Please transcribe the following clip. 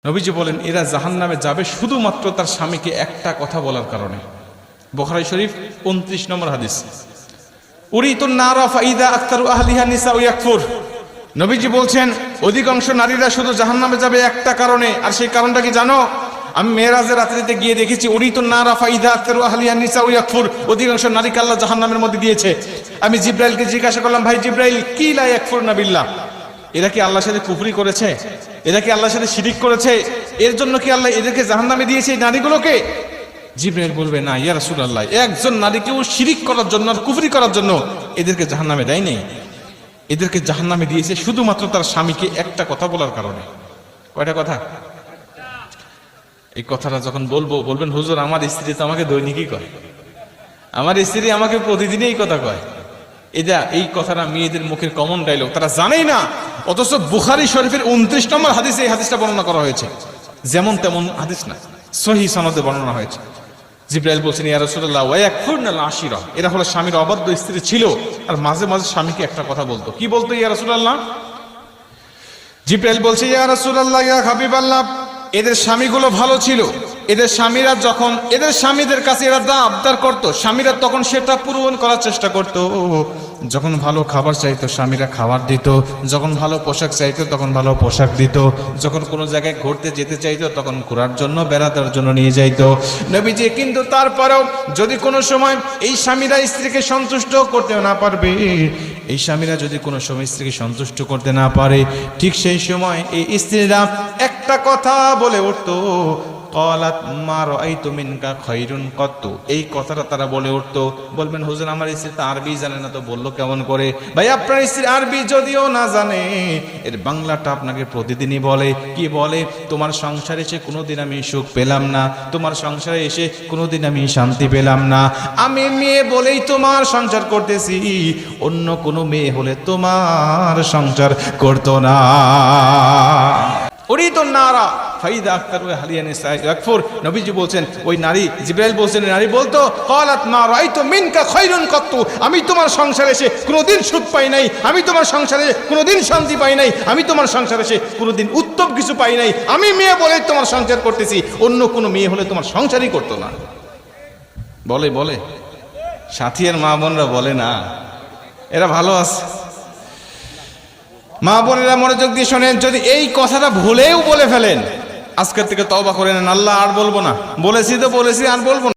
নবীজি বলেন এরা জাহান্নামে যাবে শুধুমাত্র তার স্বামীকে একটা কথা বলার কারণে। বুখারী শরীফ 29 নম্বর হাদিস। উরিতুন নারা ফাইদা আকতারু আহলিহা নিসাউ ইয়াকফুর। নবীজি বলছেন অধিকাংশ নারীরা শুধু জাহান্নামে যাবে একটা কারণে, আর সেই কারণটা কি জানো? আমি মেরাজের রাত্রিতে গিয়ে দেখেছি উরিতুন নারা ফাইদা আকতারু আহলিহা নিসাউ ইয়াকফুর, অধিকাংশ নারীকে আল্লাহ জাহান্নামের মধ্যে দিয়েছে। আমি জিব্রাইলকে জিজ্ঞাসা করলাম, ভাই জিব্রাইল, কি লা ইয়াকফুরনা বিল্লাহ, এরা কি আল্লাহর সাথে কুফরি করেছে? এরা কি আল্লাহর সাথে শিরিক করেছে? এর জন্য কি আল্লাহ এদেরকে জাহান্নামে দিয়েছে এই নারীগুলোকে? জিব্রাইল বলবে, না ইয়া রাসূলুল্লাহ, একজন নারীকেও শিরিক করার জন্য আর কুফরি করার জন্য এদেরকে জাহান্নামে দেয় নাই। এদেরকে জাহান্নামে দিয়েছে শুধুমাত্র তার স্বামীকে একটা কথা বলার কারণে। কয়টা কথা? এই কথাটা যখন বলবেন হুজুর আমার স্ত্রী তো আমাকে দৈনিকই কয়, আমার স্ত্রী আমাকে প্রতিদিনই এই কথা কয়। এই কথাটা মেয়েদের মুখের কমন ডায়লগ, তারা জানেই না। অথচ বুখারী শরীফের 29 নম্বর হাদিসে এই হাদিসটা বর্ণনা করা হয়েছে। যেমন তেমন হাদিস না, সহিহ সনদে বর্ণনা হয়েছে। জিব্রাইল বলছেন, ইয়া রাসূলুল্লাহ ওয়া ইয়াকফুরনাল আশিরা, এরা হলো স্বামীর অবাধ্য স্ত্রী ছিল আর মাঝে মাঝে স্বামীকে একটা কথা বলতো। কি বলতো ইয়া রাসূলুল্লাহ? জিব্রাইল বলছে, ইয়া রাসূলুল্লাহ ইয়া হাবিবাল্লাহ, এদের স্বামীগুলো ভালো ছিল। এদের স্বামীরা যখন এদের স্বামীদের কাছে এরা যা আবদার করতো, স্বামীরা তখন সেটা পূরণ করার চেষ্টা করতো। যখন ভালো খাবার চাইতো স্বামীরা খাবার দিত, যখন ভালো পোশাক চাইতো তখন ভালো পোশাক দিত, যখন কোনো জায়গায় ঘুরতে যেতে চাইতো তখন ঘোরার জন্য বেড়ানোর জন্য নিয়ে যাইতো নবীজি। কিন্তু তারপরেও যদি কোনো সময় এই স্বামীরা স্ত্রীকে সন্তুষ্ট করতে না পারবে, এই স্বামীরা যদি কোনো সময় স্ত্রীকে সন্তুষ্ট করতে না পারে, ঠিক সেই সময় এই স্ত্রীরা একটা কথা বলে উঠতো, ক্বালাত মা রাআইতু মিনকা খায়রুন কত্তু। এই কথাটা তারা বলে উঠতো। বলবেন হুজুর আমার স্ত্রী তো আরবি জানে না, তো বললো কেমন করে? ভাই আপনার স্ত্রী আরবি যদিও না জানে, এর বাংলাটা আপনাকে প্রতিদিনই বলে। কি বলে? তোমার সংসারে এসে কোনোদিন আমি সুখ পেলাম না, তোমার সংসারে এসে কোনোদিন আমি শান্তি পেলাম না। আমি মেয়ে বলেই তোমার সংসার করতেছি, অন্য কোনো মেয়ে হলে তোমার সংসার করতো না। উরিতুন নারা ফাইদা আকতারু আহলিহা নিসা ইয়াকফুর। নবীজি বলছেন ওই নারী, জিব্রাইল বলছেন নারী বলতো, ক্বালাত মা রাআইতু মিনকা খায়রুন কত্তু, আমি তোমার সংসারে এসে কোনোদিন সুখ পাই নাই, আমি তোমার সংসারে কোনোদিন শান্তি পাই নাই, আমি তোমার সংসারে এসে কোনোদিন উত্তম কিছু পাই নাই। আমি মেয়ে বলে তোমার সংসার করতেছি, অন্য কোনো মেয়ে হলে তোমার সংসারই করতো না। বলে সাথীর মা বোনরা বলে না, এরা ভালো আছে। মা বোনেরা মনোযোগ দিয়ে শোনেন, যদি এই কথাটা ভুলেও বলে ফেলেন, আজকের থেকে তওবা করে নেন, আল্লাহ আর বলবো না, বলেছি তো বলেছি আর বলবো না।